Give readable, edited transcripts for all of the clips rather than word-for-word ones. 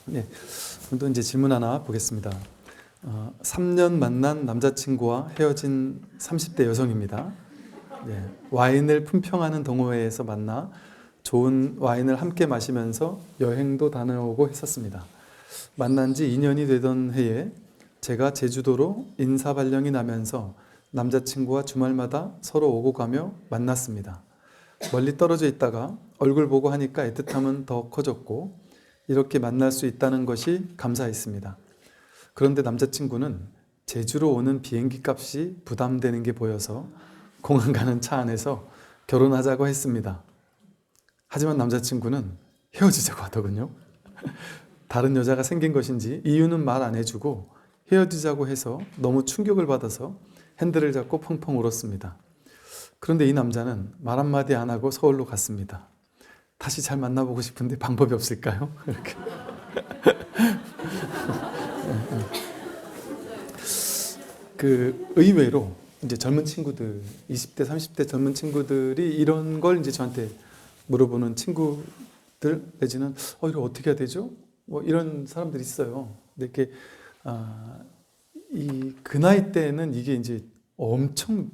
네, 오늘도 이제 질문 하나 보겠습니다. 3년 만난 남자친구와 헤어진 30대 여성입니다. 네, 와인을 품평하는 동호회에서 만나 좋은 와인을 함께 마시면서 여행도 다녀오고 했었습니다. 만난 지 2년이 되던 해에 제가 제주도로 인사발령이 나면서 남자친구와 주말마다 서로 오고 가며 만났습니다. 멀리 떨어져 있다가 얼굴 보고 하니까 애틋함은 더 커졌고 이렇게 만날 수 있다는 것이 감사했습니다. 그런데 남자친구는 제주로 오는 비행기 값이 부담되는 게 보여서 공항 가는 차 안에서 결혼하자고 했습니다. 하지만 남자친구는 헤어지자고 하더군요. 다른 여자가 생긴 것인지 이유는 말 안 해주고 헤어지자고 해서 너무 충격을 받아서 핸들을 잡고 펑펑 울었습니다. 그런데 이 남자는 말 한마디 안 하고 서울로 갔습니다. 다시 잘 만나보고 싶은데 방법이 없을까요? 이렇게. 의외로 이제 젊은 친구들, 20대, 30대 젊은 친구들이 이런 걸 이제 저한테 물어보는 친구들 내지는 이거 어떻게 해야 되죠? 뭐 이런 사람들이 있어요. 근데 이렇게 그 나이 때는 이게 이제 엄청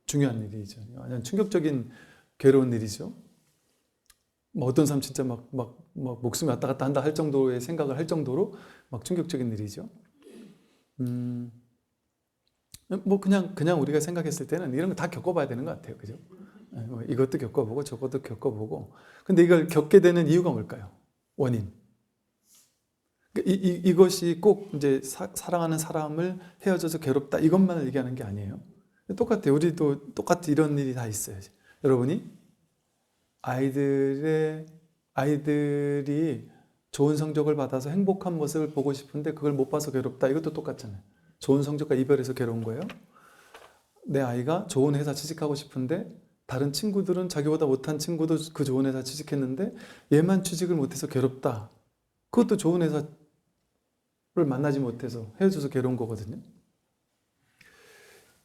중요한 일이죠. 완전 충격적인 괴로운 일이죠. 뭐 어떤 사람 진짜 막 목숨이 왔다 갔다 한다 할 정도의 생각을 할 정도로 막 충격적인 일이죠. 뭐 그냥 우리가 생각했을 때는 이런 거 다 겪어봐야 되는 것 같아요. 그죠? 이것도 겪어보고 저것도 겪어보고. 근데 이걸 겪게 되는 이유가 뭘까요? 원인. 이것이 꼭 이제 사랑하는 사람을 헤어져서 괴롭다 이것만을 얘기하는 게 아니에요. 똑같아요. 우리도 똑같이 이런 일이 다 있어요. 여러분이 아이들이 좋은 성적을 받아서 행복한 모습을 보고 싶은데 그걸 못 봐서 괴롭다. 이것도 똑같잖아요. 좋은 성적과 이별해서 괴로운 거예요. 내 아이가 좋은 회사 취직하고 싶은데 다른 친구들은 자기보다 못한 친구도 그 좋은 회사 취직했는데 얘만 취직을 못해서 괴롭다. 그것도 좋은 회사를 만나지 못해서 헤어져서 괴로운 거거든요.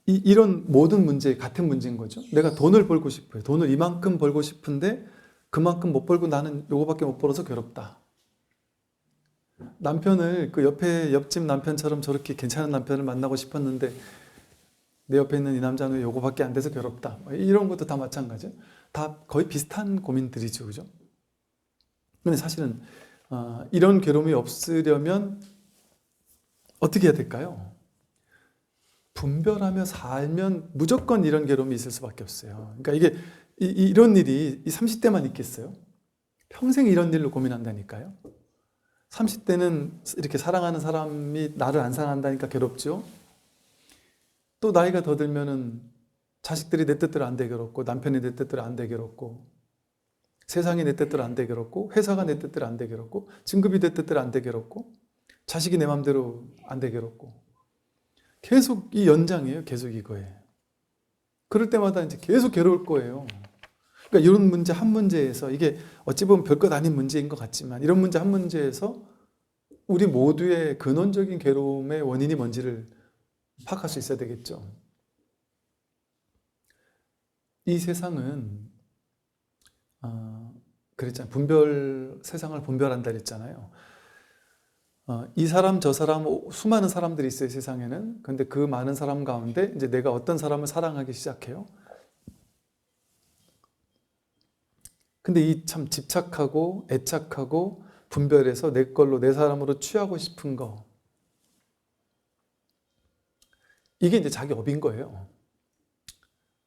이런 모든 문제 같은 문제인 거죠. 내가 돈을 벌고 싶어요. 돈을 이만큼 벌고 싶은데 그만큼 못 벌고 나는 요거밖에 못 벌어서 괴롭다. 남편을 그 옆집 남편처럼 저렇게 괜찮은 남편을 만나고 싶었는데 내 옆에 있는 이 남자는 왜 요거밖에 안 돼서 괴롭다. 이런 것도 다 마찬가지죠. 다 거의 비슷한 고민들이죠. 그죠? 근데 사실은 이런 괴로움이 없으려면 어떻게 해야 될까요? 분별하며 살면 무조건 이런 괴로움이 있을 수밖에 없어요. 그러니까 이런 일이 30대만 있겠어요? 평생 이런 일로 고민한다니까요. 30대는 이렇게 사랑하는 사람이 나를 안 사랑한다니까 괴롭죠. 또 나이가 더 들면은 자식들이 내 뜻대로 안 되게 괴롭고 남편이 내 뜻대로 안 되게 괴롭고 세상이 내 뜻대로 안 되게 괴롭고 회사가 내 뜻대로 안 되게 괴롭고 진급이 내 뜻대로 안 되게 괴롭고 자식이 내 맘대로 안 되게 괴롭고 계속 이 연장이에요. 계속 이거에. 그럴 때마다 이제 계속 괴로울 거예요. 그러니까 이런 문제 한 문제에서 이게 어찌 보면 별것 아닌 문제인 것 같지만 이런 문제 한 문제에서 우리 모두의 근원적인 괴로움의 원인이 뭔지를 파악할 수 있어야 되겠죠. 이 세상은 그랬잖아요. 세상을 분별한다 그랬잖아요. 이 사람 저 사람 수많은 사람들이 있어요. 세상에는. 근데 그 많은 사람 가운데 이제 내가 어떤 사람을 사랑하기 시작해요. 근데 이 참 집착하고 애착하고 분별해서 내 걸로 내 사람으로 취하고 싶은 거 이게 이제 자기 업인 거예요.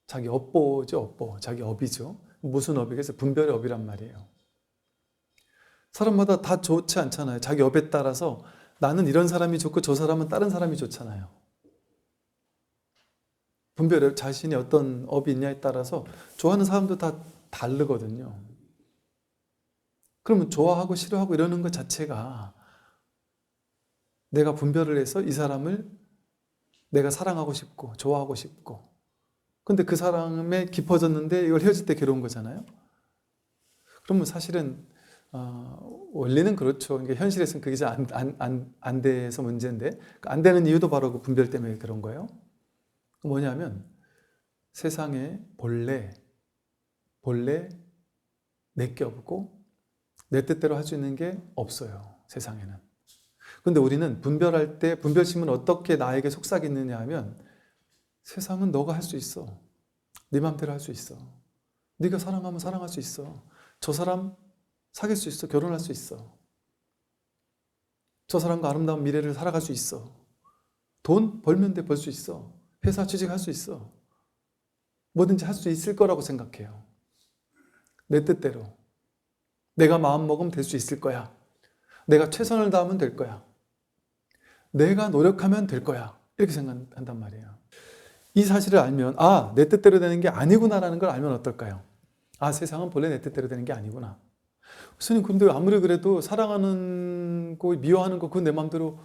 자기 업보죠. 업보. 자기 업이죠. 무슨 업이겠어요? 분별의 업이란 말이에요. 사람마다 다 좋지 않잖아요. 자기 업에 따라서 나는 이런 사람이 좋고 저 사람은 다른 사람이 좋잖아요. 분별의 자신이 어떤 업이 있냐에 따라서 좋아하는 사람도 다 다르거든요. 그러면 좋아하고 싫어하고 이러는 것 자체가 내가 분별을 해서 이 사람을 내가 사랑하고 싶고 좋아하고 싶고 근데 그 사람에 깊어졌는데 이걸 헤어질 때 괴로운 거잖아요. 그러면 사실은 원리는 그렇죠. 그러니까 현실에서는 그게 잘 안 돼서 문제인데 안 되는 이유도 바로 그 분별 때문에 그런 거예요. 뭐냐면 세상에 본래 내게 없고 내 뜻대로 할 수 있는 게 없어요. 세상에는. 근데 우리는 분별할 때 분별심은 어떻게 나에게 속삭이느냐 하면 세상은 너가 할 수 있어. 네 맘대로 할 수 있어. 네가 사랑하면 사랑할 수 있어. 저 사람 사귈 수 있어. 결혼할 수 있어. 저 사람과 아름다운 미래를 살아갈 수 있어. 돈 벌면 돼, 벌 수 있어. 회사 취직할 수 있어. 뭐든지 할 수 있을 거라고 생각해요. 내 뜻대로. 내가 마음먹으면 될 수 있을 거야. 내가 최선을 다하면 될 거야. 내가 노력하면 될 거야. 이렇게 생각한단 말이에요. 이 사실을 알면 내 뜻대로 되는 게 아니구나라는 걸 알면 어떨까요? 세상은 본래 내 뜻대로 되는 게 아니구나. 스님, 근데 아무리 그래도 사랑하는 거, 미워하는 거 그건 내 마음대로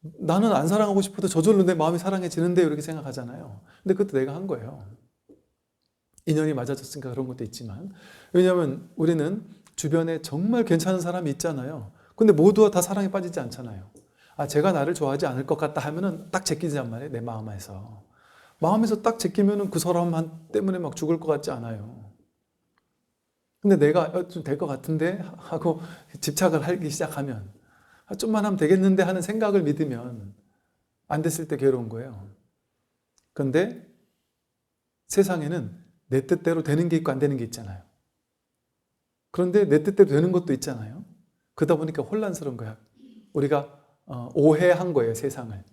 나는 안 사랑하고 싶어도 저절로 내 마음이 사랑해지는데 이렇게 생각하잖아요. 근데 그것도 내가 한 거예요. 인연이 맞아졌으니까 그런 것도 있지만, 왜냐하면 우리는 주변에 정말 괜찮은 사람이 있잖아요. 근데 모두가 다 사랑에 빠지지 않잖아요. 제가 나를 좋아하지 않을 것 같다 하면은 딱 제끼란 말이에요. 내 마음에서. 마음에서 딱 제끼면은 그 사람 때문에 막 죽을 것 같지 않아요. 근데 내가 좀 될 것 같은데 하고 집착을 하기 시작하면 좀만 하면 되겠는데 하는 생각을 믿으면 안 됐을 때 괴로운 거예요. 그런데 세상에는 내 뜻대로 되는 게 있고 안 되는 게 있잖아요. 그런데 내 뜻대로 되는 것도 있잖아요. 그러다 보니까 혼란스러운 거야. 우리가 오해한 거예요, 세상을.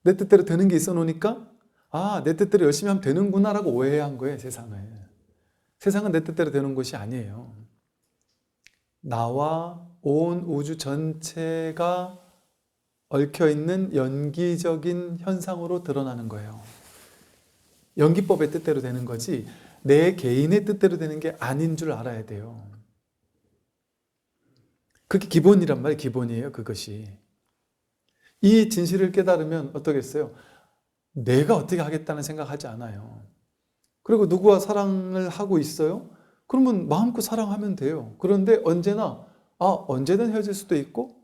내 뜻대로 되는 게 있어 놓으니까 내 뜻대로 열심히 하면 되는구나라고 오해한 거예요, 세상을. 세상은 내 뜻대로 되는 것이 아니에요. 나와 온 우주 전체가 얽혀있는 연기적인 현상으로 드러나는 거예요. 연기법의 뜻대로 되는 거지 내 개인의 뜻대로 되는 게 아닌 줄 알아야 돼요. 그게 기본이란 말이에요. 기본이에요. 그것이. 이 진실을 깨달으면 어떠겠어요? 내가 어떻게 하겠다는 생각하지 않아요. 그리고 누구와 사랑을 하고 있어요? 그러면 마음껏 사랑하면 돼요. 그런데 언제나 언제든 헤어질 수도 있고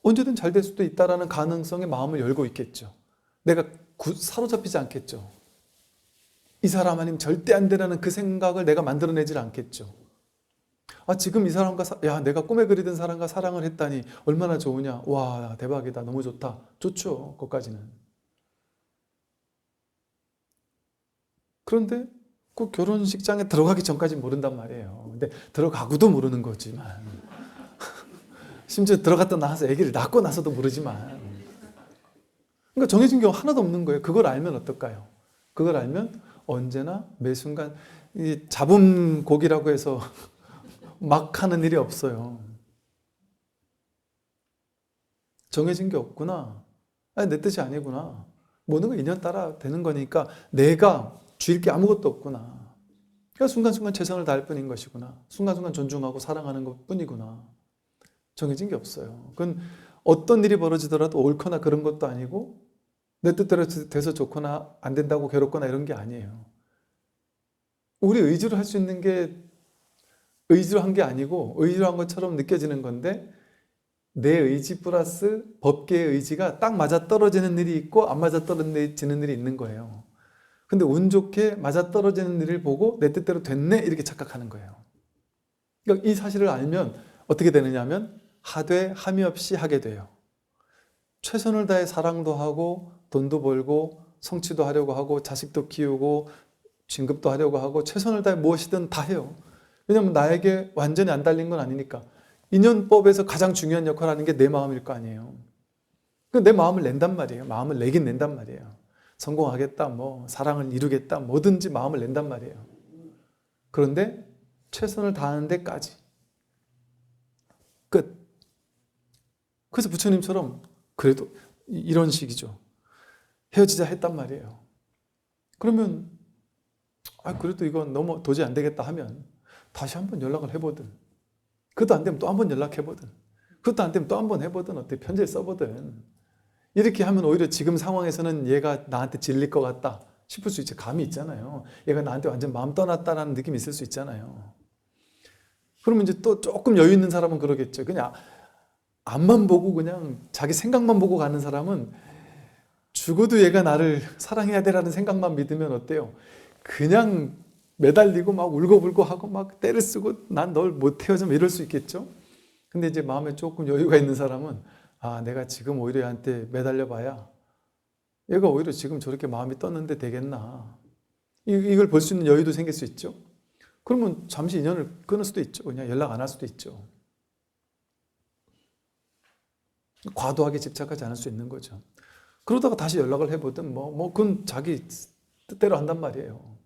언제든 잘 될 수도 있다라는 가능성에 마음을 열고 있겠죠. 내가 사로잡히지 않겠죠. 이 사람 아니면 절대 안 되라는 그 생각을 내가 만들어내질 않겠죠. 지금 이 사람과 내가 꿈에 그리던 사람과 사랑을 했다니 얼마나 좋으냐. 와, 대박이다. 너무 좋다. 좋죠. 그것까지는. 그런데 그 결혼식장에 들어가기 전까지 모른단 말이에요. 근데 들어가고도 모르는 거지만 심지어 들어갔다 나와서 아기를 낳고 나서도 모르지만 그러니까 정해진 경우 하나도 없는 거예요. 그걸 알면 어떨까요? 그걸 알면 언제나 매 순간 이 잡음곡이라고 해서 막 하는 일이 없어요. 정해진 게 없구나. 내 뜻이 아니구나. 모든 건 인연 따라 되는 거니까 내가 줄 게 아무것도 없구나. 그러니까 순간순간 최선을 다할 뿐인 것이구나. 순간순간 존중하고 사랑하는 것 뿐이구나. 정해진 게 없어요. 그건 어떤 일이 벌어지더라도 옳거나 그런 것도 아니고 내 뜻대로 돼서 좋거나 안 된다고 괴롭거나 이런 게 아니에요. 우리 의지로 할 수 있는 게 의지로 한 게 아니고 의지로 한 것처럼 느껴지는 건데 내 의지 플러스 법계의 의지가 딱 맞아떨어지는 일이 있고 안 맞아떨어지는 일이 있는 거예요. 근데 운 좋게 맞아떨어지는 일을 보고 내 뜻대로 됐네 이렇게 착각하는 거예요. 그러니까 이 사실을 알면 어떻게 되느냐 하면 하되 함이 없이 하게 돼요. 최선을 다해 사랑도 하고 돈도 벌고 성취도 하려고 하고 자식도 키우고 진급도 하려고 하고 최선을 다해 무엇이든 다 해요. 왜냐하면 나에게 완전히 안 달린 건 아니니까. 인연법에서 가장 중요한 역할을 하는 게 내 마음일 거 아니에요. 내 마음을 낸단 말이에요. 마음을 내긴 낸단 말이에요. 성공하겠다, 사랑을 이루겠다, 뭐든지 마음을 낸단 말이에요. 그런데 최선을 다하는 데까지. 끝. 그래서 부처님처럼 그래도 이런 식이죠. 헤어지자 했단 말이에요. 그러면 그래도 이건 너무 도저히 안 되겠다 하면 다시 한번 연락을 해보든 그것도 안 되면 또 한번 연락해보든 그것도 안 되면 또 한번 해보든 어떻게 편지를 써보든 이렇게 하면 오히려 지금 상황에서는 얘가 나한테 질릴 것 같다 싶을 수 있죠. 감이 있잖아요. 얘가 나한테 완전 마음 떠났다라는 느낌이 있을 수 있잖아요. 그러면 이제 또 조금 여유 있는 사람은 그러겠죠. 그냥 앞만 보고 그냥 자기 생각만 보고 가는 사람은 죽어도 얘가 나를 사랑해야 되라는 생각만 믿으면 어때요? 그냥 매달리고 막 울고불고 하고 막 때를 쓰고 난 널 못 헤어져 이럴 수 있겠죠? 근데 이제 마음에 조금 여유가 있는 사람은 아, 내가 지금 오히려 얘한테 매달려 봐야 얘가 오히려 지금 저렇게 마음이 떴는데 되겠나. 이걸 볼 수 있는 여유도 생길 수 있죠. 그러면 잠시 인연을 끊을 수도 있죠. 그냥 연락 안 할 수도 있죠. 과도하게 집착하지 않을 수 있는 거죠. 그러다가 다시 연락을 해보든 그건 자기 뜻대로 한단 말이에요.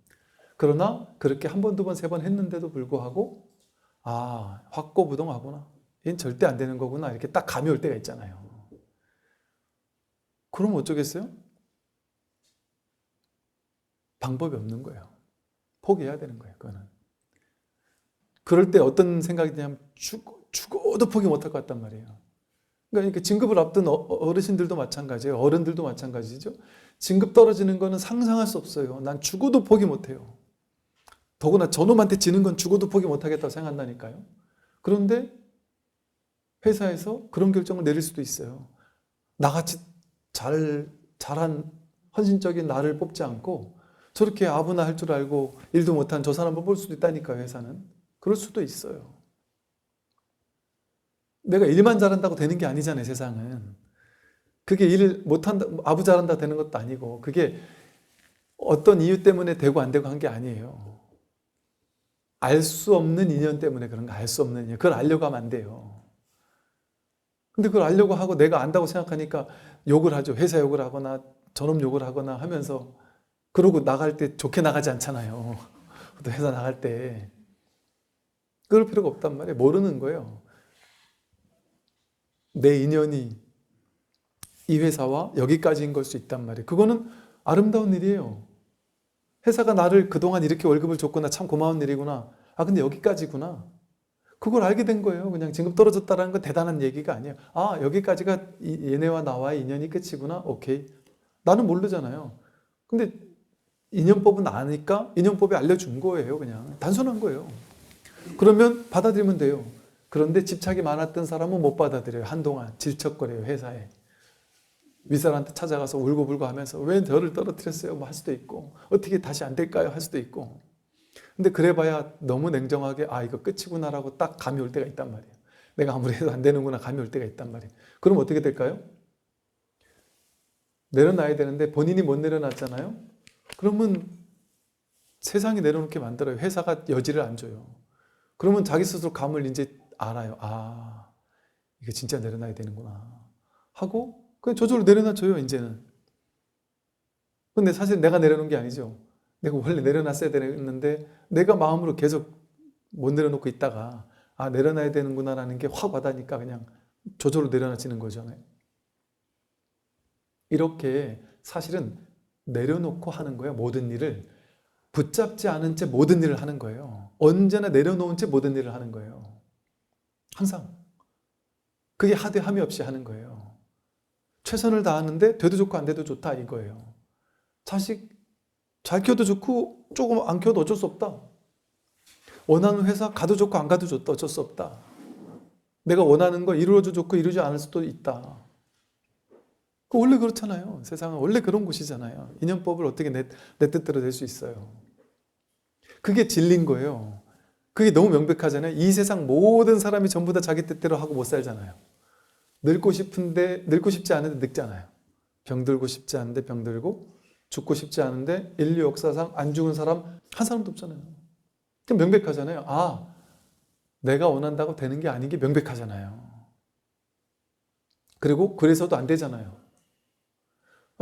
그러나 그렇게 한 번, 두 번, 세 번 했는데도 불구하고 아, 확고부동하구나. 얘는 절대 안 되는 거구나. 이렇게 딱 감이 올 때가 있잖아요. 그럼 어쩌겠어요? 방법이 없는 거예요. 포기해야 되는 거예요. 그거는. 그럴 때 어떤 생각이 드냐면 죽어도 포기 못할 것 같단 말이에요. 그러니까 진급을 앞둔 어르신들도 마찬가지예요. 어른들도 마찬가지죠. 진급 떨어지는 거는 상상할 수 없어요. 난 죽어도 포기 못해요. 더구나 저놈한테 지는 건 죽어도 포기 못하겠다고 생각한다니까요. 그런데 회사에서 그런 결정을 내릴 수도 있어요. 나같이 잘한 헌신적인 나를 뽑지 않고 저렇게 아부나 할 줄 알고 일도 못한 저 사람을 뽑을 수도 있다니까요. 회사는. 그럴 수도 있어요. 내가 일만 잘한다고 되는 게 아니잖아요. 세상은. 그게 일 못한다, 아부 잘한다 되는 것도 아니고 그게 어떤 이유 때문에 되고 안 되고 한 게 아니에요. 알 수 없는 인연 때문에 그런 거, 알 수 없는 인연. 그걸 알려고 하면 안 돼요. 근데 그걸 알려고 하고 내가 안다고 생각하니까 욕을 하죠. 회사 욕을 하거나 저놈 욕을 하거나 하면서 그러고 나갈 때 좋게 나가지 않잖아요. 또 회사 나갈 때. 그럴 필요가 없단 말이에요. 모르는 거예요. 내 인연이 이 회사와 여기까지인 걸 수 있단 말이에요. 그거는 아름다운 일이에요. 회사가 나를 그동안 이렇게 월급을 줬구나. 참 고마운 일이구나. 아, 근데 여기까지구나. 그걸 알게 된 거예요. 그냥 진급 떨어졌다는 건 대단한 얘기가 아니에요. 아, 여기까지가 얘네와 나와의 인연이 끝이구나. 오케이. 나는 모르잖아요. 근데 인연법은 아니까 인연법이 알려준 거예요. 그냥 단순한 거예요. 그러면 받아들이면 돼요. 그런데 집착이 많았던 사람은 못 받아들여요. 한동안 질척거려요. 회사에. 윗사람한테 찾아가서 울고불고 하면서 왜 저를 떨어뜨렸어요? 뭐 할 수도 있고 어떻게 다시 안 될까요? 할 수도 있고. 근데 그래봐야 너무 냉정하게 아, 이거 끝이구나라고 딱 감이 올 때가 있단 말이에요. 내가 아무리 해도 안 되는구나 감이 올 때가 있단 말이에요. 그럼 어떻게 될까요? 내려놔야 되는데 본인이 못 내려놨잖아요. 그러면 세상이 내려놓게 만들어요. 회사가 여지를 안 줘요. 그러면 자기 스스로 감을 이제 알아요. 아, 이거 진짜 내려놔야 되는구나 하고 그냥 저절로 내려놔줘요. 이제는. 근데 사실 내가 내려놓은 게 아니죠. 내가 원래 내려놨어야 되는데 내가 마음으로 계속 못 내려놓고 있다가 아, 내려놔야 되는구나 라는 게 확 와닿으니까 그냥 저절로 내려놔지는 거잖아요. 이렇게 사실은 내려놓고 하는 거예요. 모든 일을. 붙잡지 않은 채 모든 일을 하는 거예요. 언제나 내려놓은 채 모든 일을 하는 거예요. 항상. 그게 하되 함이 없이 하는 거예요. 최선을 다하는데 돼도 좋고 안 돼도 좋다 이거예요. 자식 잘 키워도 좋고 조금 안 키워도 어쩔 수 없다. 원하는 회사 가도 좋고 안 가도 좋다. 어쩔 수 없다. 내가 원하는 거 이루어도 좋고 이루지 않을 수도 있다. 원래 그렇잖아요. 세상은 원래 그런 곳이잖아요. 인연법을 어떻게 내 뜻대로 될 수 있어요. 그게 진리인 거예요. 그게 너무 명백하잖아요. 이 세상 모든 사람이 전부 다 자기 뜻대로 하고 못 살잖아요. 늙고 싶지 않은데 늙잖아요. 병들고 싶지 않은데 병들고 죽고 싶지 않은데 인류 역사상 안 죽은 사람 한 사람도 없잖아요. 그럼 명백하잖아요. 아, 내가 원한다고 되는 게 아닌 게 명백하잖아요. 그리고 그래서도 안 되잖아요.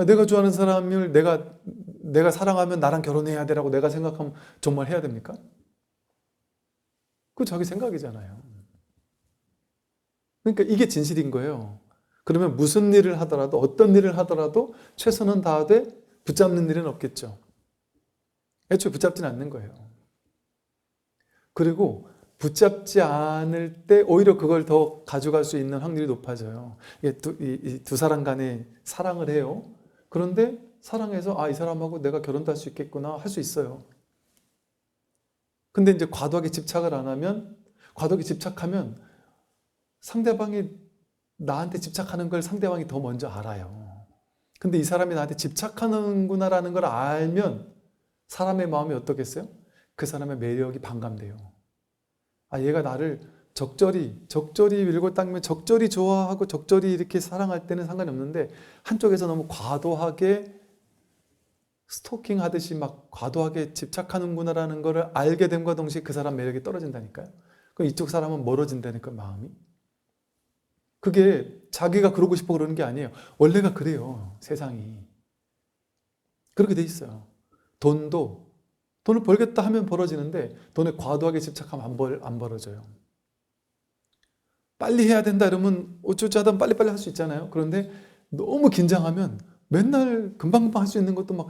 내가 좋아하는 사람을 내가 사랑하면 나랑 결혼해야 되라고 내가 생각하면 정말 해야 됩니까? 그거 자기 생각이잖아요. 그러니까 이게 진실인 거예요. 그러면 무슨 일을 하더라도 어떤 일을 하더라도 최선은 다하되 붙잡는 일은 없겠죠. 애초에 붙잡지는 않는 거예요. 그리고 붙잡지 않을 때 오히려 그걸 더 가져갈 수 있는 확률이 높아져요. 이 두 사람 간에 사랑을 해요. 그런데 사랑해서 아, 이 사람하고 내가 결혼도 할 수 있겠구나 할 수 있어요. 근데 이제 과도하게 집착을 안 하면 과도하게 집착하면 상대방이 나한테 집착하는 걸 상대방이 더 먼저 알아요. 근데 이 사람이 나한테 집착하는구나라는 걸 알면 사람의 마음이 어떻겠어요? 그 사람의 매력이 반감돼요. 아, 얘가 나를 적절히 밀고 당기면 적절히 좋아하고 적절히 이렇게 사랑할 때는 상관이 없는데 한쪽에서 너무 과도하게 스토킹 하듯이 막 과도하게 집착하는구나라는 거를 알게 됨과 동시에 그 사람 매력이 떨어진다니까요. 그럼 이쪽 사람은 멀어진다니까 마음이. 그게 자기가 그러고 싶어 그러는 게 아니에요. 원래가 그래요. 세상이. 그렇게 돼 있어요. 돈을 벌겠다 하면 벌어지는데 돈에 과도하게 집착하면 안 벌어져요. 빨리 해야 된다 이러면 어쩌지 하다 빨리빨리 할 수 있잖아요. 그런데 너무 긴장하면 맨날 금방금방 할 수 있는 것도 막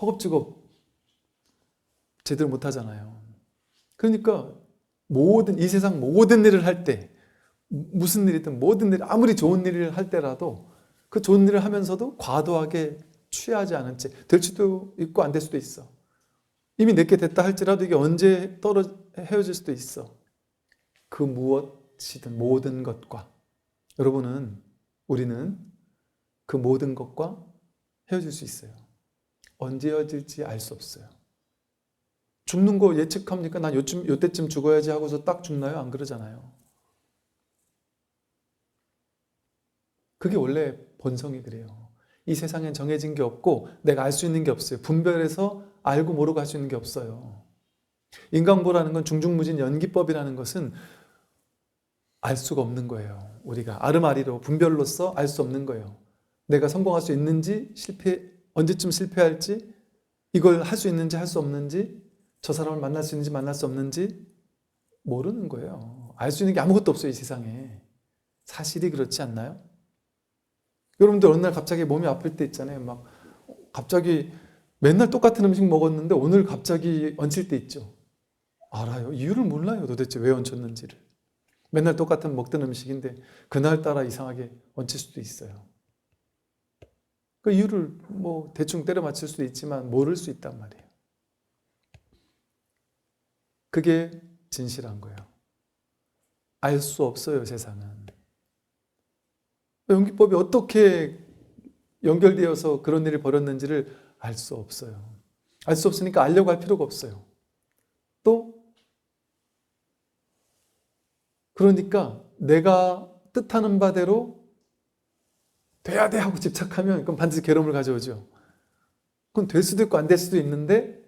허겁지겁 제대로 못 하잖아요. 그러니까 이 세상 모든 일을 할 때, 무슨 일이든 모든 일, 아무리 좋은 일을 할 때라도 그 좋은 일을 하면서도 과도하게 취하지 않은 채 될 수도 있고 안 될 수도 있어. 이미 내게 됐다 할지라도 이게 언제 헤어질 수도 있어. 그 무엇이든 모든 것과 우리는 그 모든 것과 헤어질 수 있어요. 언제 헤어질지 알 수 없어요. 죽는 거 예측합니까? 난 요때쯤 죽어야지 하고서 딱 죽나요? 안 그러잖아요. 그게 원래 본성이 그래요. 이 세상엔 정해진 게 없고 내가 알 수 있는 게 없어요. 분별해서 알고 모르고 할 수 있는 게 없어요. 인간보라는 건 중중무진 연기법이라는 것은 알 수가 없는 거예요. 우리가 아르마리로 분별로서 알 수 없는 거예요. 내가 성공할 수 있는지 언제쯤 실패할지, 이걸 할 수 있는지 할 수 없는지, 저 사람을 만날 수 있는지 만날 수 없는지 모르는 거예요. 알 수 있는 게 아무것도 없어요, 이 세상에. 사실이 그렇지 않나요? 여러분들 어느 날 갑자기 몸이 아플 때 있잖아요. 막 갑자기 맨날 똑같은 음식 먹었는데 오늘 갑자기 얹힐 때 있죠. 알아요. 이유를 몰라요. 도대체 왜 얹혔는지를. 맨날 똑같은 먹던 음식인데 그날따라 이상하게 얹힐 수도 있어요. 그 이유를 뭐 대충 때려 맞출 수도 있지만 모를 수 있단 말이에요. 그게 진실한 거예요. 알 수 없어요, 세상은. 연기법이 어떻게 연결되어서 그런 일이 벌었는지를 알 수 없어요. 알 수 없으니까 알려고 할 필요가 없어요. 또 그러니까 내가 뜻하는 바대로 돼야 돼 하고 집착하면 그건 반드시 괴로움을 가져오죠. 그건 될 수도 있고 안 될 수도 있는데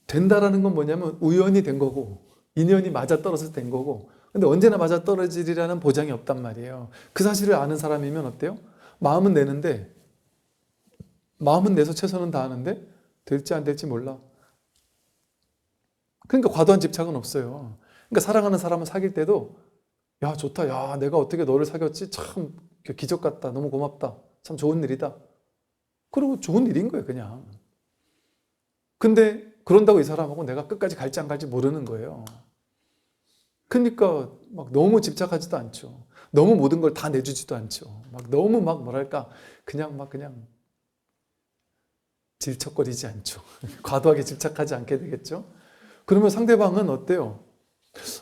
된다라는 건 뭐냐면 우연히 된 거고 인연이 맞아떨어져서 된 거고 근데 언제나 맞아떨어지리라는 보장이 없단 말이에요. 그 사실을 아는 사람이면 어때요? 마음은 내서 최선은 다하는데 될지 안 될지 몰라. 그러니까 과도한 집착은 없어요. 그러니까 사랑하는 사람을 사귈 때도 야 좋다, 야 내가 어떻게 너를 사귀었지, 참 기적 같다, 너무 고맙다, 참 좋은 일이다. 그리고 좋은 일인 거예요 그냥. 근데 그런다고 이 사람하고 내가 끝까지 갈지 안 갈지 모르는 거예요. 그러니까 막 너무 집착하지도 않죠. 너무 모든 걸 다 내주지도 않죠. 막 너무 막 뭐랄까 그냥 질척거리지 않죠. 과도하게 집착하지 않게 되겠죠. 그러면 상대방은 어때요?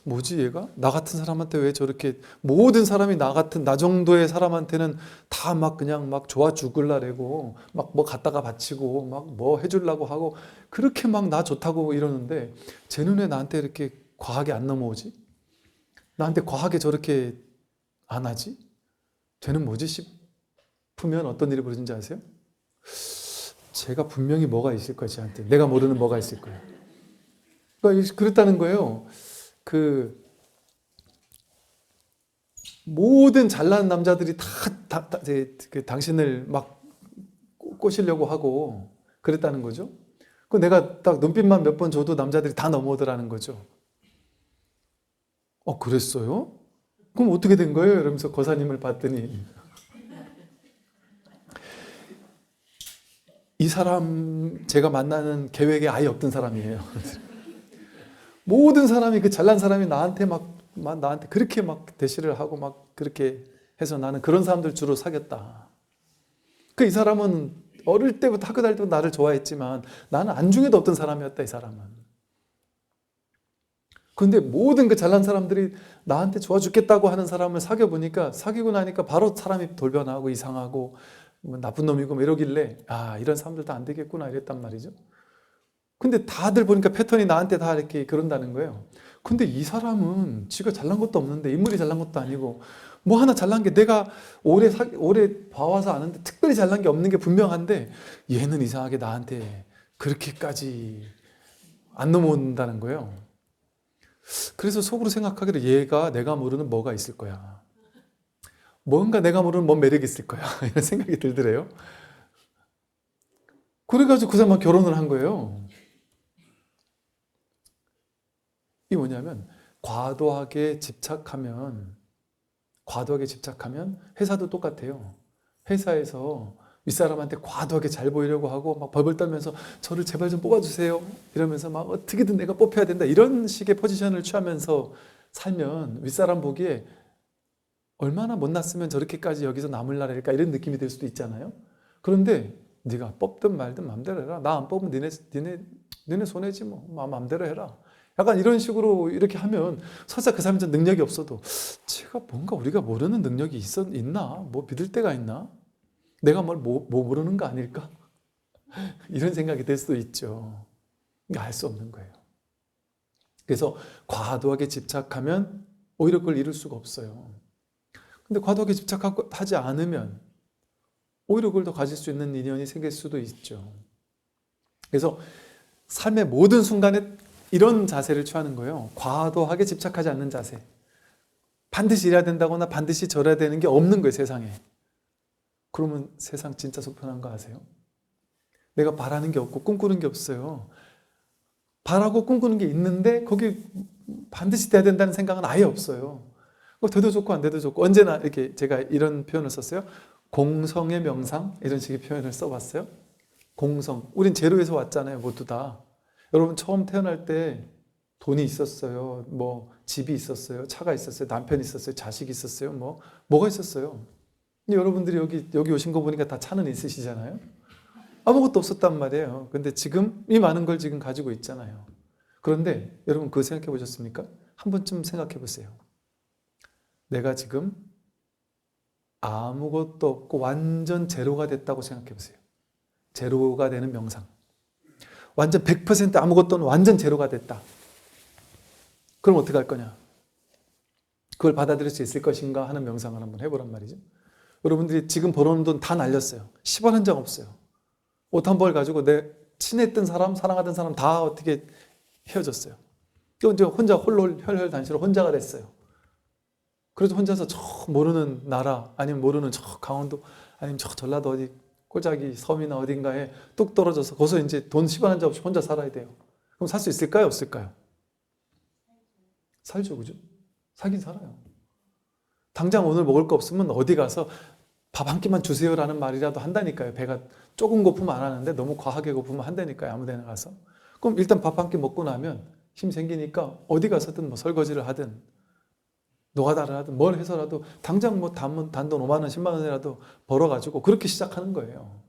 뭐지 얘가? 나 같은 사람한테 왜 저렇게, 모든 사람이 나 정도의 사람한테는 다 막 그냥 막 좋아 죽을라래고 막 뭐 갖다가 바치고 막 뭐 해주려고 하고 그렇게 막 나 좋다고 이러는데 제 눈에 나한테 이렇게 과하게 안 넘어오지? 나한테 과하게 저렇게 안 하지? 쟤는 뭐지 싶으면 어떤 일이 벌어진지 아세요? 제가 분명히 뭐가 있을 거야, 쟤한테. 내가 모르는 뭐가 있을 거예요. 그러니까 그랬다는 거예요. 모든 잘난 남자들이 당신을 막 꼬시려고 하고 그랬다는 거죠. 그 내가 딱 눈빛만 몇 번 줘도 남자들이 다 넘어오더라는 거죠. 그랬어요? 그럼 어떻게 된 거예요? 이러면서 거사님을 봤더니 이 사람 제가 만나는 계획에 아예 없던 사람이에요. 모든 사람이, 그 잘난 사람이 나한테 그렇게 막 대시를 하고 막 그렇게 해서 나는 그런 사람들 주로 사귀었다. 이 사람은 어릴 때부터 학교 다닐 때부터 나를 좋아했지만 나는 안중에도 없던 사람이었다, 이 사람은. 근데 모든 그 잘난 사람들이 나한테 좋아 죽겠다고 하는 사람을 사귀고 나니까 바로 사람이 돌변하고 이상하고 뭐 나쁜 놈이고 뭐 이러길래 이런 사람들도 안 되겠구나 이랬단 말이죠. 근데 다들 보니까 패턴이 나한테 다 이렇게 그런다는 거예요. 근데 이 사람은 지가 잘난 것도 없는데, 인물이 잘난 것도 아니고, 뭐 하나 잘난 게 내가 오래 봐와서 아는데 특별히 잘난 게 없는 게 분명한데, 얘는 이상하게 나한테 그렇게까지 안 넘어온다는 거예요. 그래서 속으로 생각하기를 얘가 내가 모르는 뭐가 있을 거야. 뭔가 내가 모르는 뭔 매력이 있을 거야. 이런 생각이 들더래요. 그래가지고 그 사람과 결혼을 한 거예요. 이게 뭐냐면 과도하게 집착하면 회사도 똑같아요. 회사에서 윗사람한테 과도하게 잘 보이려고 하고 막 벌벌 떨면서 저를 제발 좀 뽑아주세요 이러면서 막 어떻게든 내가 뽑혀야 된다 이런 식의 포지션을 취하면서 살면 윗사람 보기에 얼마나 못났으면 저렇게까지 여기서 남을 나랄까 이런 느낌이 들 수도 있잖아요. 그런데 네가 뽑든 말든 마음대로 해라. 나 안 뽑으면 니네 손해지 뭐 마음대로 해라. 약간 이런 식으로 이렇게 하면 설사 그 사람이 능력이 없어도 제가 뭔가 우리가 모르는 능력이 있나? 뭐 믿을 때가 있나? 내가 뭐 모르는 거 아닐까? 이런 생각이 들 수도 있죠. 알 수 없는 거예요. 그래서 과도하게 집착하면 오히려 그걸 이룰 수가 없어요. 근데 과도하게 집착하지 않으면 오히려 그걸 더 가질 수 있는 인연이 생길 수도 있죠. 그래서 삶의 모든 순간에 이런 자세를 취하는 거예요. 과도하게 집착하지 않는 자세. 반드시 이래야 된다거나 반드시 저래야 되는 게 없는 거예요, 세상에. 그러면 세상 진짜 속편한 거 아세요? 내가 바라는 게 없고 꿈꾸는 게 없어요. 바라고 꿈꾸는 게 있는데 거기 반드시 돼야 된다는 생각은 아예 없어요. 돼도 좋고 안 돼도 좋고 언제나 이렇게 제가 이런 표현을 썼어요. 공성의 명상 이런 식의 표현을 써봤어요. 공성. 우린 제로에서 왔잖아요, 모두 다. 여러분 처음 태어날 때 돈이 있었어요. 뭐 집이 있었어요. 차가 있었어요. 남편이 있었어요. 자식이 있었어요. 뭐가 있었어요. 근데 여러분들이 여기 오신 거 보니까 다 차는 있으시잖아요. 아무것도 없었단 말이에요. 근데 지금 이 많은 걸 지금 가지고 있잖아요. 그런데 여러분 그거 생각해 보셨습니까? 한 번쯤 생각해 보세요. 내가 지금 아무것도 없고 완전 제로가 됐다고 생각해 보세요. 제로가 되는 명상. 완전 100% 아무것도 완전 제로가 됐다. 그럼 어떻게 할 거냐? 그걸 받아들일 수 있을 것인가 하는 명상을 한번 해보란 말이죠. 여러분들이 지금 벌어놓은 돈 다 날렸어요. 10원 한 장 없어요. 옷 한 벌 가지고 내 친했던 사람, 사랑하던 사람 다 어떻게 헤어졌어요. 또 이제 혼자 홀로 혈혈단시로 혼자가 됐어요. 그래서 혼자서 저 모르는 나라, 아니면 모르는 저 강원도, 아니면 저 전라도 어디 꼬자기 섬이나 어딘가에 뚝 떨어져서 거기서 이제 돈 10원 한 장 없이 혼자 살아야 돼요. 그럼 살 수 있을까요? 없을까요? 살죠, 그죠? 살긴 살아요. 당장 오늘 먹을 거 없으면 어디 가서 밥 한 끼만 주세요라는 말이라도 한다니까요. 배가 조금 고프면 안 하는데 너무 과하게 고프면 한다니까요. 아무 데나 가서. 그럼 일단 밥 한 끼 먹고 나면 힘 생기니까 어디 가서든 뭐 설거지를 하든 노가다를 하든 뭘 해서라도 당장 뭐 단돈 5만 원, 10만 원이라도 벌어가지고 그렇게 시작하는 거예요.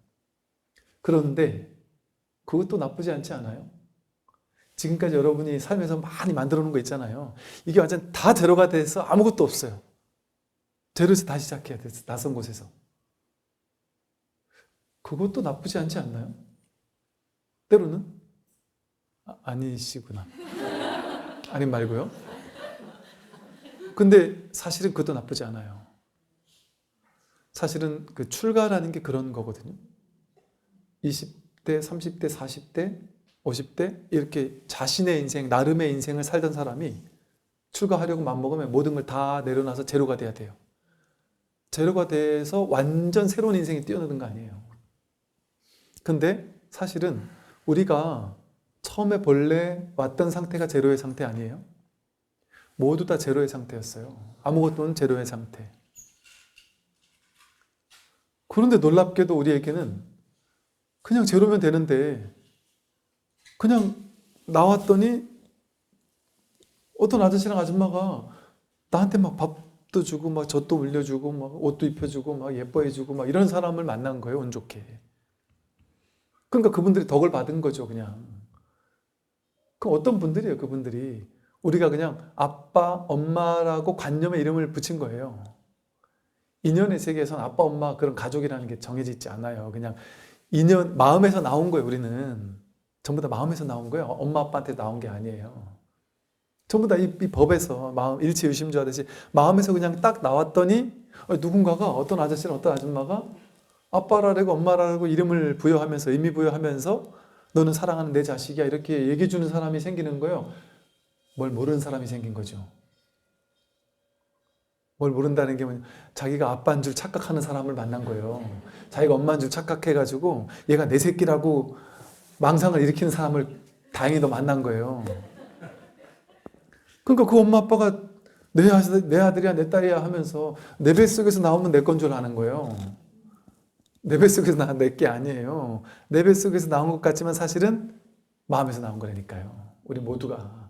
그런데 그것도 나쁘지 않지 않아요? 지금까지 여러분이 삶에서 많이 만들어 놓은 거 있잖아요. 이게 완전 다 제로가 돼서 아무것도 없어요. 제로에서 다시 시작해야 돼. 낯선 곳에서. 그것도 나쁘지 않지 않나요? 때로는? 아니시구나. 아님 말고요. 근데 사실은 그것도 나쁘지 않아요. 사실은 그 출가라는 게 그런 거거든요. 20대, 30대, 40대, 50대 이렇게 자신의 인생, 나름의 인생을 살던 사람이 출가하려고 마음먹으면 모든 걸 다 내려놔서 제로가 돼야 돼요. 제로가 돼서 완전 새로운 인생이 뛰어드는 거 아니에요. 근데 사실은 우리가 처음에 본래 왔던 상태가 제로의 상태 아니에요? 모두 다 제로의 상태였어요. 아무것도는 제로의 상태. 그런데 놀랍게도 우리에게는 그냥 제로면 되는데 그냥 나왔더니 어떤 아저씨랑 아줌마가 나한테 막 밥도 주고 막 젖도 물려주고 막 옷도 입혀주고 막 예뻐해주고 막 이런 사람을 만난 거예요. 운 좋게. 그러니까 그분들이 덕을 받은 거죠. 그냥. 그럼 어떤 분들이에요? 그분들이. 우리가 그냥 아빠, 엄마라고 관념의 이름을 붙인 거예요. 인연의 세계에서는 아빠, 엄마 그런 가족이라는 게 정해져 있지 않아요. 그냥 인연, 마음에서 나온 거예요. 우리는. 전부 다 마음에서 나온 거예요. 엄마 아빠한테 나온 게 아니에요. 전부 다 이 법에서 마음 일체 유심주 하듯이 마음에서 그냥 딱 나왔더니 누군가가 어떤 아저씨랑 어떤 아줌마가 아빠라고 엄마라고 이름을 부여하면서 의미 부여하면서 너는 사랑하는 내 자식이야 이렇게 얘기해 주는 사람이 생기는 거예요. 뭘 모르는 사람이 생긴 거죠. 뭘 모른다는 게 뭐냐, 자기가 아빠인 줄 착각하는 사람을 만난 거예요. 자기가 엄마인 줄 착각해가지고 얘가 내 새끼라고 망상을 일으키는 사람을 다행히도 만난 거예요. 그러니까 그 엄마 아빠가 내 아들이야 내 딸이야 하면서 내 뱃속에서 나오면 내 건 줄 아는 거예요. 내 뱃속에서 나온 내 게 아니에요. 내 뱃속에서 나온 것 같지만 사실은 마음에서 나온 거라니까요. 우리 모두가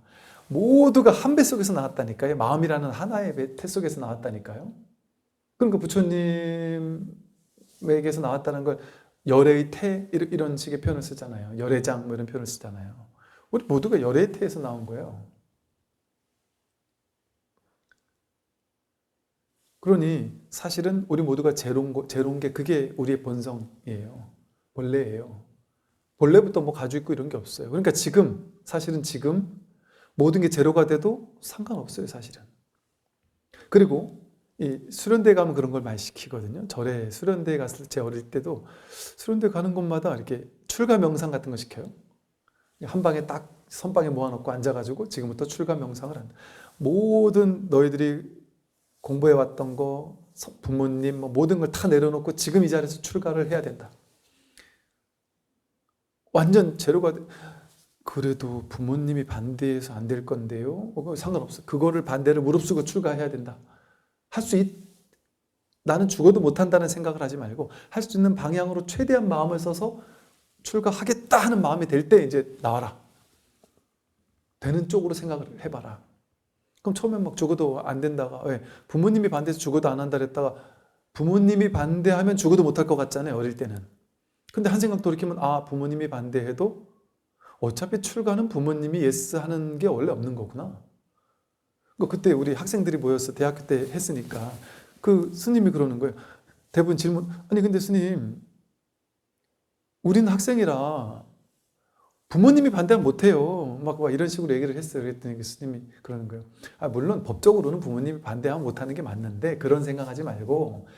한 뱃속에서 나왔다니까요. 마음이라는 하나의 태 속에서 나왔다니까요. 그러니까 부처님에게서 나왔다는 걸 열애의 태 이런 식의 표현을 쓰잖아요. 열애장 뭐 이런 표현을 쓰잖아요. 우리 모두가 열애의 태에서 나온 거예요. 그러니 사실은 우리 모두가 제로인 게 그게 우리의 본성이에요. 본래예요. 본래부터 뭐 가지고 있고 이런 게 없어요. 그러니까 사실은 지금 모든 게 제로가 돼도 상관없어요, 사실은. 그리고 이 수련대 가면 그런 걸 많이 시키거든요. 절에 수련대 갔을 때 어릴 때도 수련대 가는 곳마다 이렇게 출가 명상 같은 거 시켜요. 한 방에 딱 선방에 모아놓고 앉아가지고 지금부터 출가 명상을 한다. 모든 너희들이 공부해왔던 거, 부모님, 모든 걸 다 내려놓고 지금 이 자리에서 출가를 해야 된다. 완전 제로가 그래도 부모님이 반대해서 안 될 건데요? 상관없어. 그거를 반대를 무릅쓰고 출가해야 된다. 나는 죽어도 못한다는 생각을 하지 말고 할 수 있는 방향으로 최대한 마음을 써서 출가하겠다 하는 마음이 될 때 이제 나와라. 되는 쪽으로 생각을 해봐라. 그럼 처음에 막 죽어도 안 된다가 왜? 부모님이 반대해서 죽어도 안 한다 그랬다가 부모님이 반대하면 죽어도 못할 것 같잖아요. 어릴 때는. 근데 한 생각 돌이키면 부모님이 반대해도 어차피 출가는 부모님이 예스 하는 게 원래 없는 거구나. 그때 우리 학생들이 모여서 대학교 때 했으니까 그 스님이 그러는 거예요. 대부분 질문, 아니 근데 스님 우리는 학생이라 부모님이 반대하면 못해요. 막 이런 식으로 얘기를 했어요. 그랬더니 그 스님이 그러는 거예요. 물론 법적으로는 부모님이 반대하면 못하는 게 맞는데 그런 생각하지 말고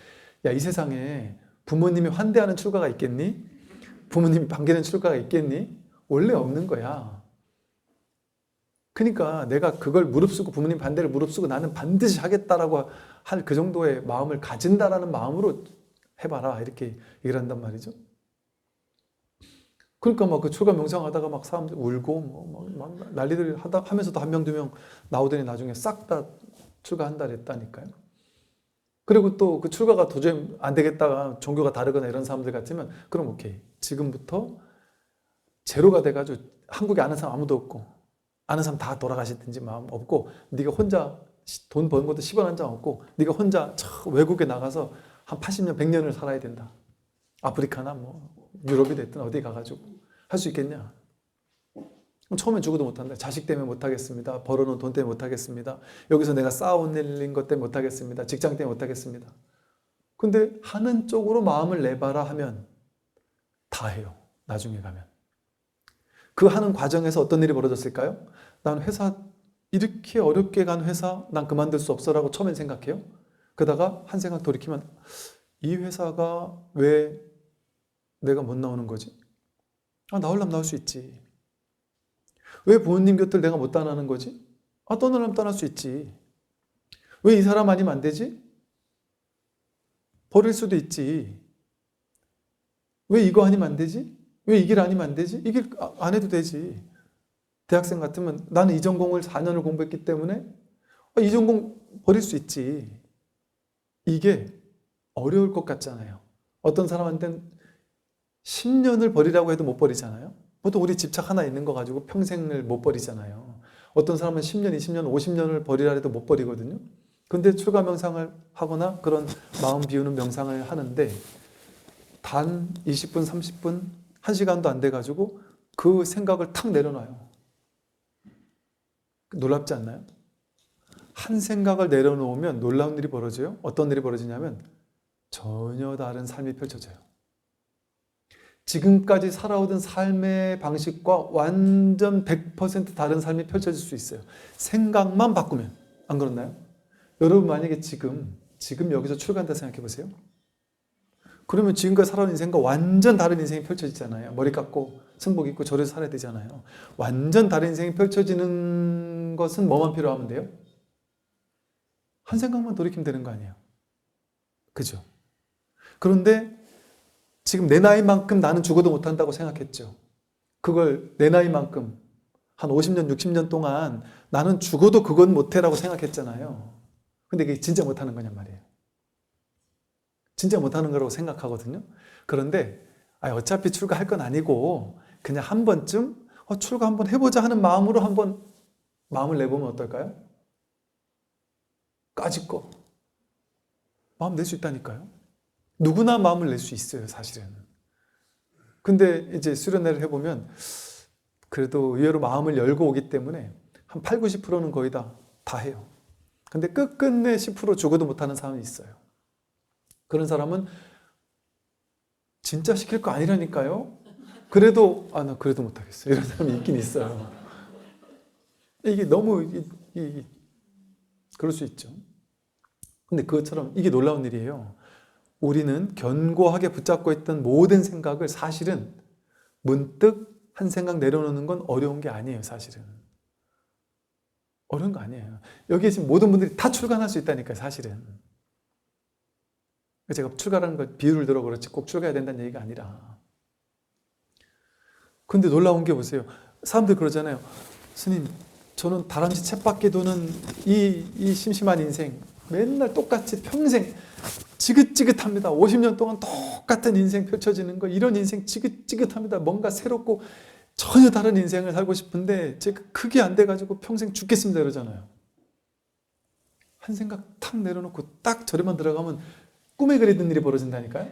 야, 이 세상에 부모님이 환대하는 출가가 있겠니? 부모님이 반대하는 출가가 있겠니? 원래 없는 거야. 그러니까 내가 그걸 무릅쓰고 부모님 반대를 무릅쓰고 나는 반드시 하겠다라고 할 그 정도의 마음을 가진다라는 마음으로 해봐라. 이렇게 얘기를 한단 말이죠. 그러니까 막 그 출가 명상하다가 막 사람들 울고 막 난리들 하면서도 한 명, 두 명 나오더니 나중에 싹 다 출가한다 그랬다니까요. 그리고 또 그 출가가 도저히 안 되겠다가 종교가 다르거나 이런 사람들 같으면 그럼 오케이. 지금부터 제로가 돼가지고 한국에 아는 사람 아무도 없고 아는 사람 다 돌아가시든지 마음 없고 네가 혼자 돈 버는 것도 10원 한 장 없고 네가 혼자 외국에 나가서 한 80년, 100년을 살아야 된다. 아프리카나 뭐 유럽이 됐든 어디 가가지고 할 수 있겠냐? 처음엔 죽어도 못한다. 자식 때문에 못하겠습니다. 벌어놓은 돈 때문에 못하겠습니다. 여기서 내가 쌓아올린 것 때문에 못하겠습니다. 직장 때문에 못하겠습니다. 근데 하는 쪽으로 마음을 내봐라 하면 다 해요. 나중에 가면. 그 하는 과정에서 어떤 일이 벌어졌을까요? 난 회사 이렇게 어렵게 간 회사 난 그만둘 수 없어라고 처음엔 생각해요. 그러다가 한 생각 돌이키면 이 회사가 왜 내가 못 나오는 거지? 나오려면 나올 수 있지. 왜 부모님 곁을 내가 못 떠나는 거지? 떠나려면 떠날 수 있지. 왜 이 사람 아니면 안 되지? 버릴 수도 있지. 왜 이거 아니면 안 되지? 왜 이 길 아니면 안 되지? 이 길 안 해도 되지. 대학생 같으면 나는 이 전공을 4년을 공부했기 때문에 이 전공 버릴 수 있지. 이게 어려울 것 같잖아요. 어떤 사람한테는 10년을 버리라고 해도 못 버리잖아요. 보통 우리 집착 하나 있는 거 가지고 평생을 못 버리잖아요. 어떤 사람은 10년, 20년, 50년을 버리라 해도 못 버리거든요. 근데 출가 명상을 하거나 그런 마음 비우는 명상을 하는데 단 20분, 30분, 1시간도 안 돼가지고 그 생각을 탁 내려놔요. 놀랍지 않나요? 한 생각을 내려놓으면 놀라운 일이 벌어져요. 어떤 일이 벌어지냐면 전혀 다른 삶이 펼쳐져요. 지금까지 살아오던 삶의 방식과 완전 100% 다른 삶이 펼쳐질 수 있어요. 생각만 바꾸면. 안 그렇나요? 여러분 만약에 지금 여기서 출가한다 생각해 보세요. 그러면 지금까지 살아온 인생과 완전 다른 인생이 펼쳐지잖아요. 머리 깎고 승복 입고 절에서 살아야 되잖아요. 완전 다른 인생이 펼쳐지는 것은 뭐만 필요하면 돼요? 한 생각만 돌이키면 되는 거 아니에요. 그죠? 그런데 지금 내 나이만큼 나는 죽어도 못한다고 생각했죠. 그걸 내 나이만큼 한 50년, 60년 동안 나는 죽어도 그건 못해라고 생각했잖아요. 근데 그게 진짜 못하는 거냔 말이에요. 진짜 못하는 거라고 생각하거든요. 그런데 어차피 출가할 건 아니고 그냥 한 번쯤 출가 한번 해보자 하는 마음으로 한번 마음을 내보면 어떨까요? 까짓거 마음 낼 수 있다니까요. 누구나 마음을 낼 수 있어요, 사실은. 근데 이제 수련회를 해보면 그래도 의외로 마음을 열고 오기 때문에 한 8, 90%는 거의 다 해요. 근데 끝끝내 10% 죽어도 못하는 사람이 있어요. 그런 사람은 진짜 시킬 거 아니라니까요. 그래도 나 그래도 못하겠어요. 이런 사람이 있긴 있어요. 이게 너무 그럴 수 있죠. 근데 그것처럼 이게 놀라운 일이에요. 우리는 견고하게 붙잡고 있던 모든 생각을 사실은 문득 한 생각 내려놓는 건 어려운 게 아니에요, 사실은. 어려운 거 아니에요. 여기에 지금 모든 분들이 다 출간할 수 있다니까요, 사실은. 제가 출가라는 걸 비유를 들어 그렇지 꼭 출가해야 된다는 얘기가 아니라. 근데 놀라운 게 보세요. 사람들 그러잖아요. 스님, 저는 다람쥐 쳇바퀴 도는 이 심심한 인생 맨날 똑같이 평생 지긋지긋합니다. 50년 동안 똑같은 인생 펼쳐지는 거 이런 인생 지긋지긋합니다. 뭔가 새롭고 전혀 다른 인생을 살고 싶은데 제가 그게 안 돼가지고 평생 죽겠습니다 이러잖아요. 한 생각 탁 내려놓고 딱 절에만 들어가면 꿈에 그리던 일이 벌어진다니까요.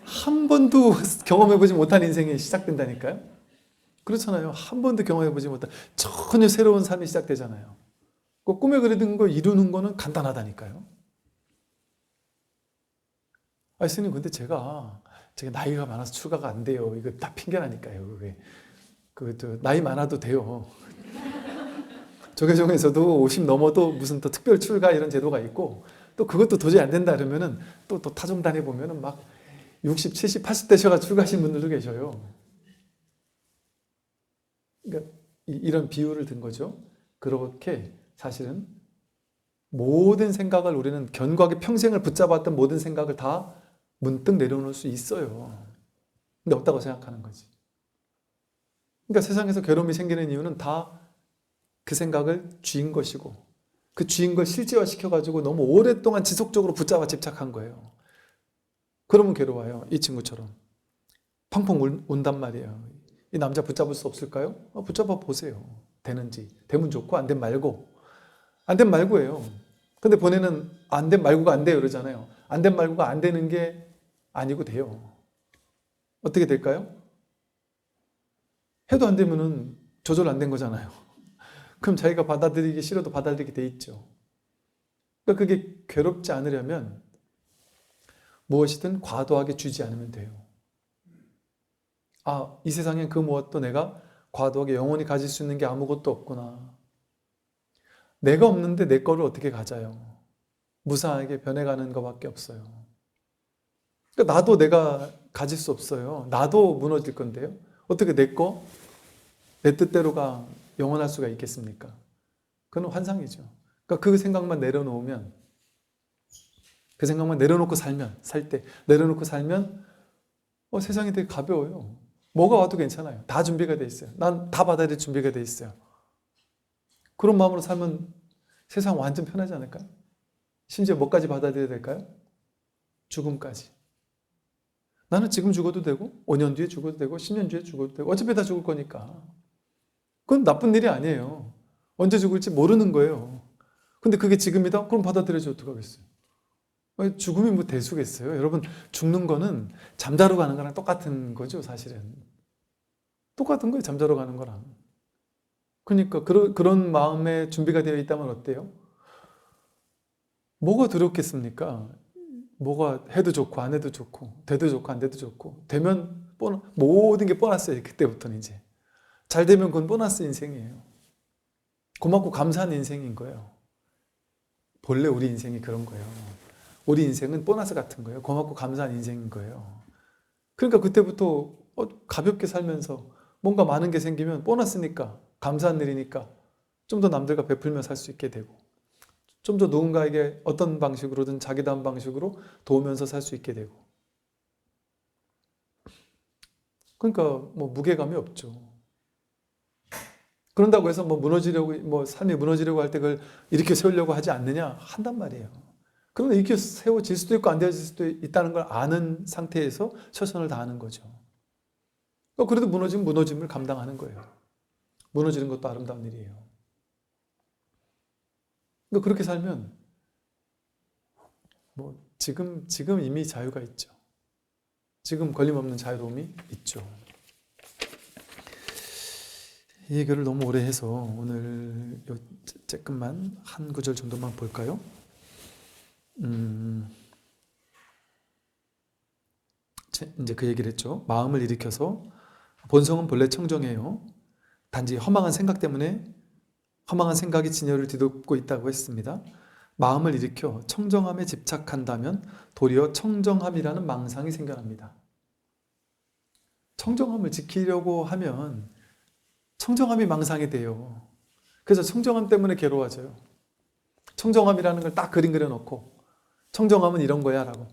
한 번도 경험해보지 못한 인생이 시작된다니까요. 그렇잖아요. 한 번도 경험해보지 못한 전혀 새로운 삶이 시작되잖아요. 그 꿈에 그리던 거 이루는 거는 간단하다니까요. 스님 근데 제가 나이가 많아서 출가가 안 돼요. 이거 다 핑계라니까요. 나이 많아도 돼요. 조계종에서도 50 넘어도 무슨 또 특별 출가 이런 제도가 있고 또 그것도 도저히 안 된다 그러면은 또 타종단에 보면은 막 60, 70, 80대셔가 출가하신 분들도 계셔요. 그러니까 이런 비유를 든 거죠. 그렇게 사실은 모든 생각을 우리는 견고하게 평생을 붙잡았던 모든 생각을 다 문득 내려놓을 수 있어요. 근데 없다고 생각하는 거지. 그러니까 세상에서 괴로움이 생기는 이유는 다 그 생각을 쥐인 것이고 그 쥐인 걸 실제화시켜가지고 너무 오랫동안 지속적으로 붙잡아 집착한 거예요. 그러면 괴로워요. 이 친구처럼. 팡팡 운단 말이에요. 이 남자 붙잡을 수 없을까요? 붙잡아 보세요. 되는지. 되면 좋고 안 되면 말고. 안 되면 말고예요. 근데 본인은 안 되면 말고가 안 돼요 그러잖아요. 안 되면 말고가 안 되는 게 아니고 돼요. 어떻게 될까요? 해도 안 되면은 조절 안 된 거잖아요. 그럼 자기가 받아들이기 싫어도 받아들이게 돼 있죠. 그러니까 그게 괴롭지 않으려면 무엇이든 과도하게 주지 않으면 돼요. 이 세상엔 그 무엇도 내가 과도하게 영원히 가질 수 있는 게 아무것도 없구나. 내가 없는데 내 거를 어떻게 가져요? 무상하게 변해가는 것밖에 없어요. 그러니까 나도 내가 가질 수 없어요. 나도 무너질 건데요. 어떻게 내 거, 내 뜻대로가 영원할 수가 있겠습니까? 그건 환상이죠. 그러니까 그 생각만 내려놓으면, 그 생각만 내려놓고 살 때 내려놓고 살면 세상이 되게 가벼워요. 뭐가 와도 괜찮아요. 다 준비가 돼 있어요. 난 다 받아들일 준비가 돼 있어요. 그런 마음으로 살면 세상 완전 편하지 않을까요? 심지어 뭐까지 받아들여야 될까요? 죽음까지. 나는 지금 죽어도 되고 5년 뒤에 죽어도 되고 10년 뒤에 죽어도 되고 어차피 다 죽을 거니까. 그건 나쁜 일이 아니에요. 언제 죽을지 모르는 거예요. 근데 그게 지금이다? 그럼 받아들여야지 어떡하겠어요? 죽음이 뭐 대수겠어요? 여러분 죽는 거는 잠자러 가는 거랑 똑같은 거죠 사실은. 똑같은 거예요 잠자러 가는 거랑. 그러니까 그런 마음에 준비가 되어 있다면 어때요? 뭐가 두렵겠습니까? 뭐가 해도 좋고 안 해도 좋고 돼도 좋고 안 돼도 좋고 되면 모든 게 보너스예요. 그때부터는 이제. 잘 되면 그건 보너스 인생이에요. 고맙고 감사한 인생인 거예요. 본래 우리 인생이 그런 거예요. 우리 인생은 보너스 같은 거예요. 고맙고 감사한 인생인 거예요. 그러니까 그때부터 가볍게 살면서 뭔가 많은 게 생기면 보너스니까, 감사한 일이니까 좀 더 남들과 베풀며 살 수 있게 되고, 좀 더 누군가에게 어떤 방식으로든 자기다운 방식으로 도우면서 살 수 있게 되고. 그러니까 뭐 무게감이 없죠. 그런다고 해서 삶이 무너지려고 할 때 그걸 일으켜 세우려고 하지 않느냐? 한단 말이에요. 그러면 일으켜 세워질 수도 있고 안 되어질 수도 있다는 걸 아는 상태에서 최선을 다하는 거죠. 그래도 무너지면 무너짐을 감당하는 거예요. 무너지는 것도 아름다운 일이에요. 그러니까 그렇게 살면 지금 이미 자유가 있죠. 지금 걸림없는 자유로움이 있죠. 이 얘기를 너무 오래 해서 오늘 조금만 한 구절 정도만 볼까요? 이제 그 얘기를 했죠. 마음을 일으켜서 본성은 본래 청정해요. 단지 허망한 생각 때문에 허망한 생각이 진열을 뒤덮고 있다고 했습니다. 마음을 일으켜 청정함에 집착한다면 도리어 청정함이라는 망상이 생겨납니다. 청정함을 지키려고 하면 청정함이 망상이 돼요. 그래서 청정함 때문에 괴로워져요. 청정함이라는 걸 딱 그림 그려놓고 청정함은 이런 거야 라고.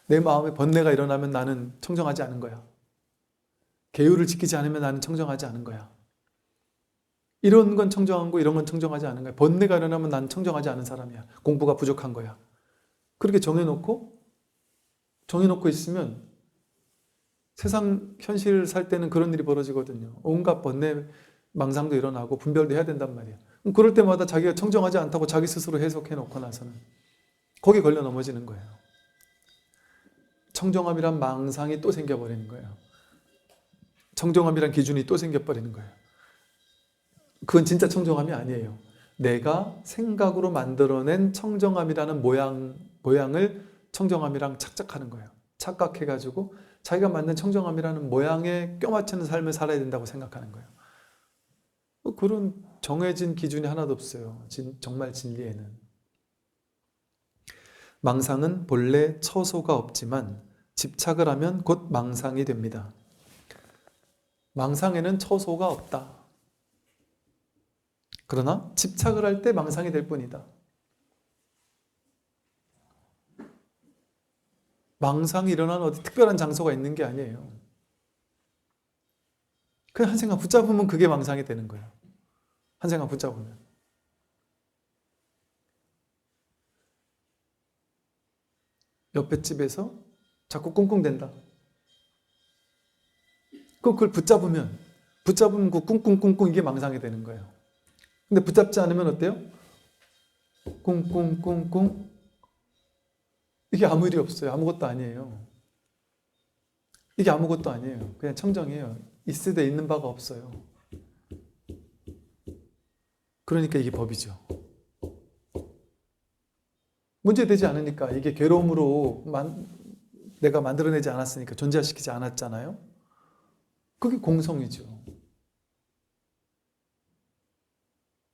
내 마음에 번뇌가 일어나면 나는 청정하지 않은 거야. 계율을 지키지 않으면 나는 청정하지 않은 거야. 이런 건 청정한 거, 이런 건 청정하지 않은 거야. 번뇌가 일어나면 나는 청정하지 않은 사람이야. 공부가 부족한 거야. 그렇게 정해놓고 있으면 세상 현실을 살 때는 그런 일이 벌어지거든요. 온갖 번뇌, 망상도 일어나고 분별도 해야 된단 말이야. 그럴 때마다 자기가 청정하지 않다고 자기 스스로 해석해놓고 나서는 거기에 걸려 넘어지는 거예요. 청정함이란 망상이 또 생겨버리는 거예요. 청정함이란 기준이 또 생겨버리는 거예요. 그건 진짜 청정함이 아니에요. 내가 생각으로 만들어낸 청정함이라는 모양을 청정함이랑 착각하는 거예요. 착각해가지고 자기가 만든 청정함이라는 모양에 껴맞추는 삶을 살아야 된다고 생각하는 거예요. 그런 정해진 기준이 하나도 없어요. 정말 진리에는. 망상은 본래 처소가 없지만 집착을 하면 곧 망상이 됩니다. 망상에는 처소가 없다. 그러나 집착을 할 때 망상이 될 뿐이다. 망상이 일어나는 어디 특별한 장소가 있는 게 아니에요. 그냥 한 생각 붙잡으면 그게 망상이 되는 거예요. 한 생각 붙잡으면. 옆에 집에서 자꾸 꿍꿍댄다. 그걸 붙잡으면 그 꿍꿍꿍꿍 이게 망상이 되는 거예요. 근데 붙잡지 않으면 어때요? 꿍꿍꿍꿍 이게 아무 일이 없어요. 아무것도 아니에요. 이게 아무것도 아니에요. 그냥 청정이에요. 있으되 있는 바가 없어요. 그러니까 이게 법이죠. 문제되지 않으니까 이게 괴로움으로 내가 만들어내지 않았으니까 존재시키지 않았잖아요. 그게 공성이죠.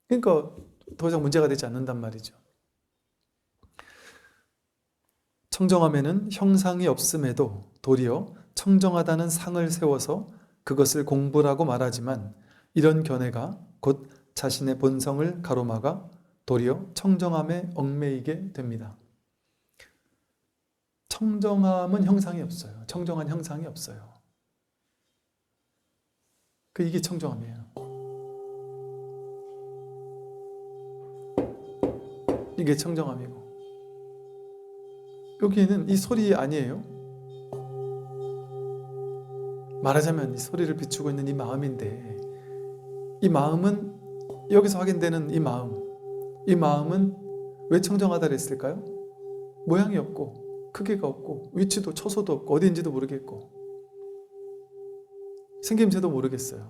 그러니까 더 이상 문제가 되지 않는단 말이죠. 청정함에는 형상이 없음에도 도리어 청정하다는 상을 세워서 그것을 공부라고 말하지만 이런 견해가 곧 자신의 본성을 가로막아 도리어 청정함에 얽매이게 됩니다. 청정함은 형상이 없어요. 청정한 형상이 없어요. 이게 청정함이에요. 이게 청정함이고 여기에는 이 소리 아니에요. 말하자면 이 소리를 비추고 있는 이 마음인데 이 마음은 여기서 확인되는 이 마음은 왜 청정하다 그랬을까요? 모양이 없고 크기가 없고 위치도 처소도 없고 어디인지도 모르겠고 생김새도 모르겠어요.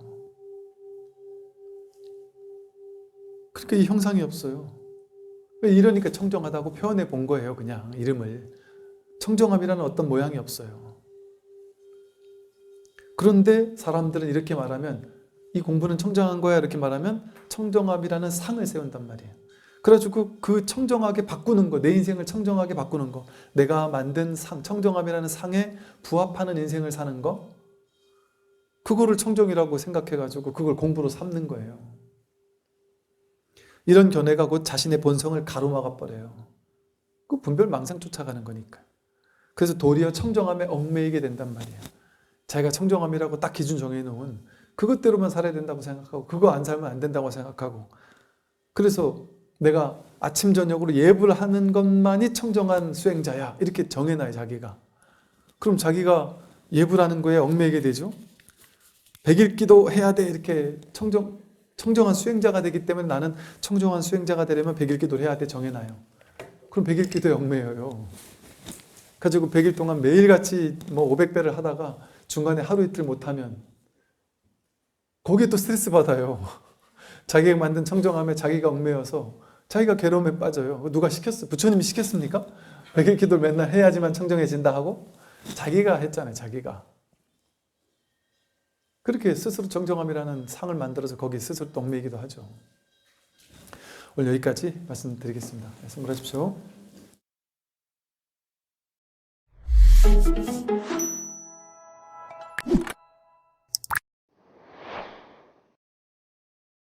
그러니까 이 형상이 없어요. 이러니까 청정하다고 표현해 본 거예요. 그냥 이름을. 청정함이라는 어떤 모양이 없어요. 그런데 사람들은 이렇게 말하면 이 공부는 청정한 거야 이렇게 말하면 청정함이라는 상을 세운단 말이에요. 그래가지고 그 청정하게 바꾸는 거, 내 인생을 청정하게 바꾸는 거, 내가 만든 상, 청정함이라는 상에 부합하는 인생을 사는 거, 그거를 청정이라고 생각해가지고 그걸 공부로 삼는 거예요. 이런 견해가 곧 자신의 본성을 가로막아 버려요. 그 분별망상 쫓아가는 거니까. 그래서 도리어 청정함에 얽매이게 된단 말이에요. 자기가 청정함이라고 딱 기준 정해놓은 그것대로만 살아야 된다고 생각하고 그거 안 살면 안 된다고 생각하고, 그래서 내가 아침 저녁으로 예불 하는 것만이 청정한 수행자야 이렇게 정해놔요 자기가. 그럼 자기가 예불하는 거에 얽매이게 되죠. 100일 기도 해야 돼 이렇게 청정한 수행자가 되기 때문에 나는 청정한 수행자가 되려면 100일 기도를 해야 돼 정해놔요. 그럼 100일 기도에 얽매여요. 가지고 100일 동안 매일같이 뭐 500배를 하다가 중간에 하루 이틀 못하면 거기에 또 스트레스 받아요. 자기가 만든 청정함에 자기가 얽매여서 자기가 괴로움에 빠져요. 누가 시켰어요? 부처님이 시켰습니까? 100일 기도를 맨날 해야지만 청정해진다 하고? 자기가 했잖아요. 자기가. 그렇게 스스로 청정함이라는 상을 만들어서 거기 스스로 얽매이기도 하죠. 오늘 여기까지 말씀드리겠습니다. 말씀 들어주십시오.